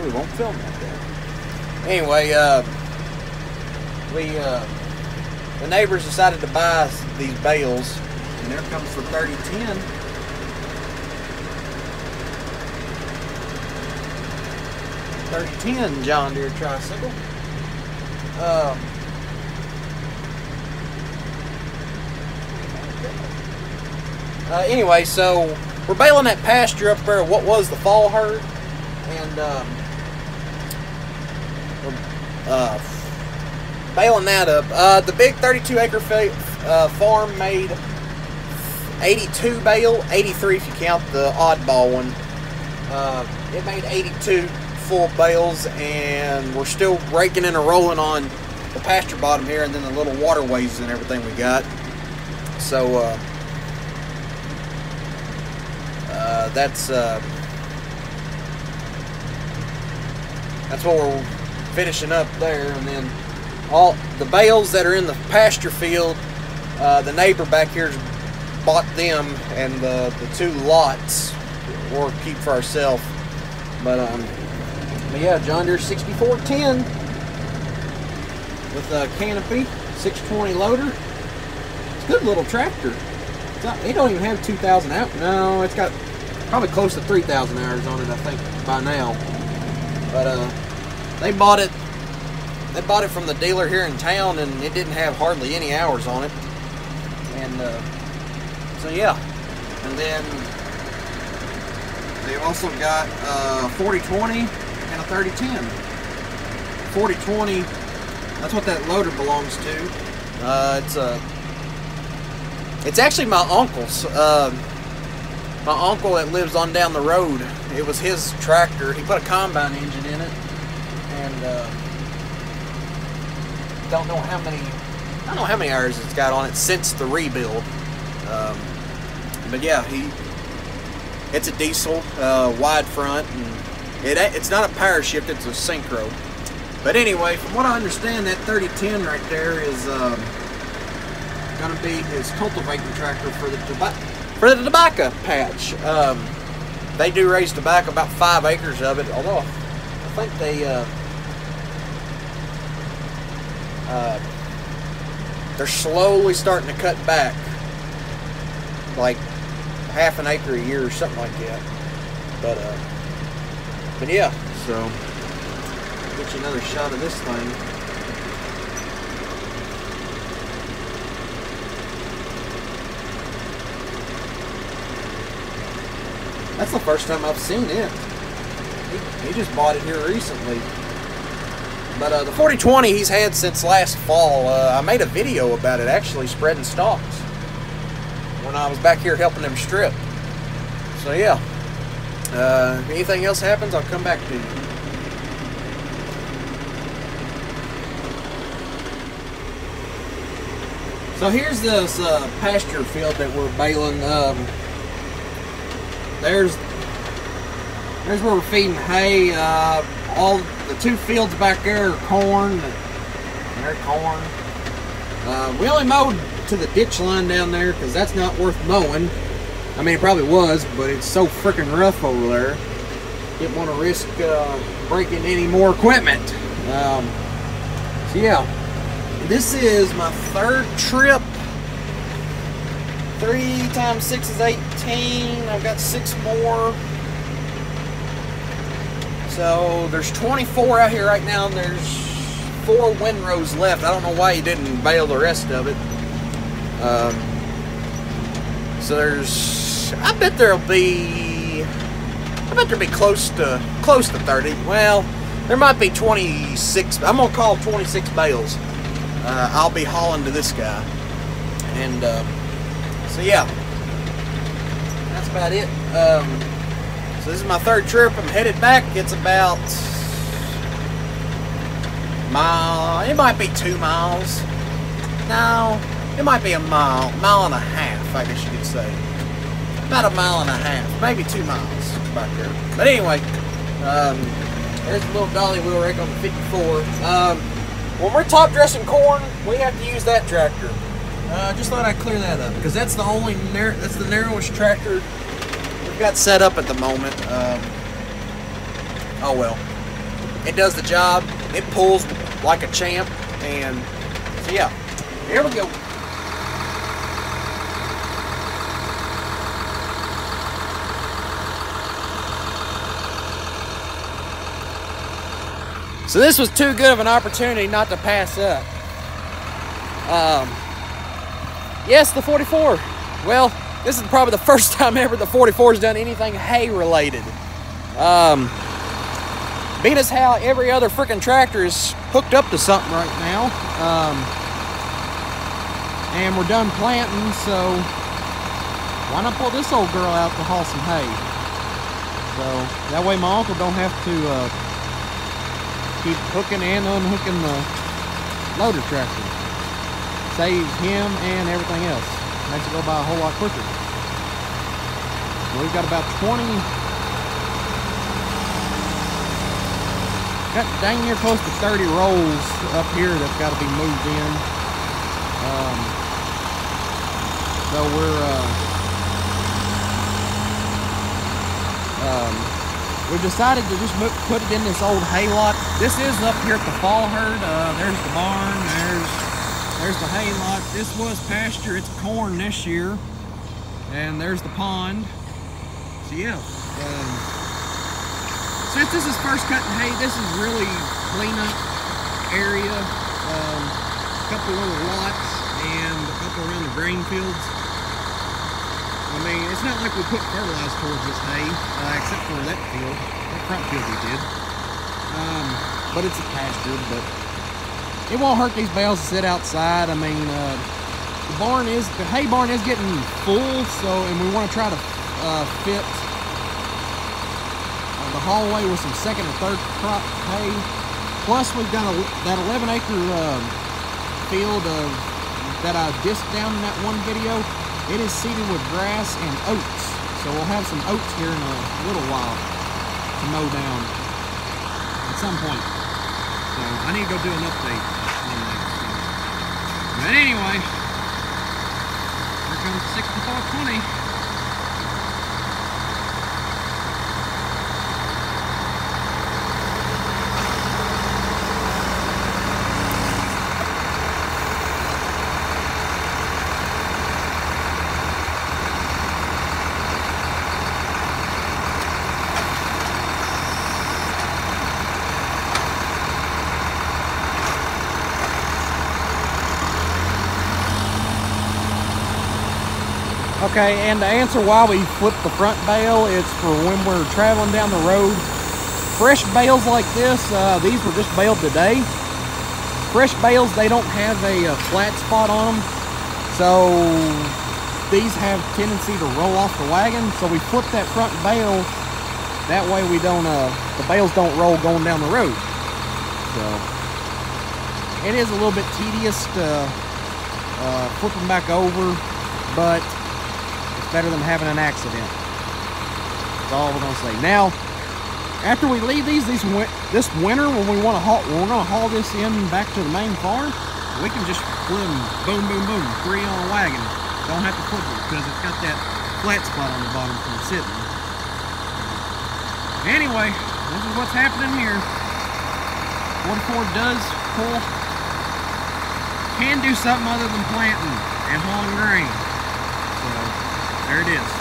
really won't film like that. Anyway, the neighbors decided to buy these bales, and there comes the 3010. 3010 John Deere tricycle. Anyway, so we're baling that pasture up there, what was the fall herd, and we're baling that up. The big 32-acre farm made 82 bale, 83 if you count the oddball one. It made 82 full bales, and we're still raking and rolling on the pasture bottom here, and then the little waterways and everything we got. So that's what we're finishing up there, and then all the bales that are in the pasture field, the neighbor back here's bought them, and the two lots we'll keep for ourselves. But yeah, John Deere 6410 with a canopy, 620 loader. It's a good little tractor. It don't even have 2,000 hours. No, it's got probably close to 3,000 hours on it, I think, by now. But they bought it from the dealer here in town, and it didn't have hardly any hours on it. And so yeah, and then they've also got 4020 and a 3010. 4020, that's what that loader belongs to. It's actually my uncle's. My uncle that lives on down the road, it was his tractor. He put a combine engine in it, and don't know how many hours it's got on it since the rebuild. But yeah, it's a diesel, wide front, and it's not a power shift, it's a synchro. But anyway, from what I understand, that 3010 right there is going to be his cultivating tractor for the tobacco patch. They do raise tobacco, about 5 acres of it, although I think they're slowly starting to cut back, like half an acre a year or something like that. But yeah, so get you another shot of this thing. That's the first time I've seen it. He just bought it here recently. But the 4020 he's had since last fall. I made a video about it, actually, spreading stalks when I was back here helping them strip. So yeah, if anything else happens, I'll come back to you. So here's this pasture field that we're baling. There's where we're feeding hay. All the 2 fields back there are corn. And they're corn. We only mowed to the ditch line down there because that's not worth mowing. I mean, it probably was, but it's so freaking rough over there. Didn't want to risk breaking any more equipment. So yeah, this is my 3rd trip. 3 times 6 is 18. I've got 6 more. So there's 24 out here right now, and there's 4 windrows left. I don't know why he didn't bale the rest of it. So there's, I bet there'll be close to 30. Well, there might be 26. I'm gonna call 26 bales. I'll be hauling to this guy, and so yeah, that's about it. So this is my 3rd trip. I'm headed back. It's about a mile. It might be 2 miles. No, it might be a mile and a half, I guess you could say. About a mile and a half, maybe 2 miles back there. But anyway, there's a little dolly wheel rake on the 54. When we're top dressing corn, we have to use that tractor. Just thought I'd clear that up because that's the narrowest tractor we've got set up at the moment. Oh well. It does the job. It pulls like a champ. And so yeah, here we go. So this was too good of an opportunity not to pass up. Yes, the 44. Well, this is probably the first time ever the 44's done anything hay related. Being as how every other freaking tractor is hooked up to something right now, and we're done planting, so why not pull this old girl out to haul some hay? So that way my uncle don't have to keep hooking and unhooking the loader tractor. Saves him and everything else. Makes it go by a whole lot quicker. We've got about 20, got dang near close to 30 rolls up here that's got to be moved in. So we've decided to just put it in this old hay lot. This is up here at the fall herd. There's the barn, there's the hay lot. This was pasture, it's corn this year. And there's the pond. So yeah, since this is first cutting hay, this is really cleanup area. A couple little lots and a couple around the grain fields. I mean, it's not like we put fertilizer towards this hay, except for that field, that front field we did. But it's a pasture, but it won't hurt these bales to sit outside. I mean, the hay barn is getting full, so, and we want to try to fit the hallway with some second or third crop hay. Plus, we've got that 11-acre field that I disked down in that one video. It is seeded with grass and oats, so we'll have some oats here in a little while to mow down at some point. So I need to go do an update on that. But anyway, here comes 6420. Okay, and to answer why we flip the front bale, it's for when we're traveling down the road. Fresh bales like this, these were just baled today. Fresh bales, they don't have a flat spot on them, so these have tendency to roll off the wagon. So we flip that front bale, that way we don't, the bales don't roll going down the road. So it is a little bit tedious to flip them back over, but better than having an accident. That's all we're gonna say. Now, after we leave this winter, when we're gonna haul this in back to the main farm, we can just put them boom, boom, boom, 3 on a wagon. Don't have to flip it because it's got that flat spot on the bottom from sitting. Anyway, this is what's happening here. 44 does pull, can do something other than planting and hauling grain. So there it is.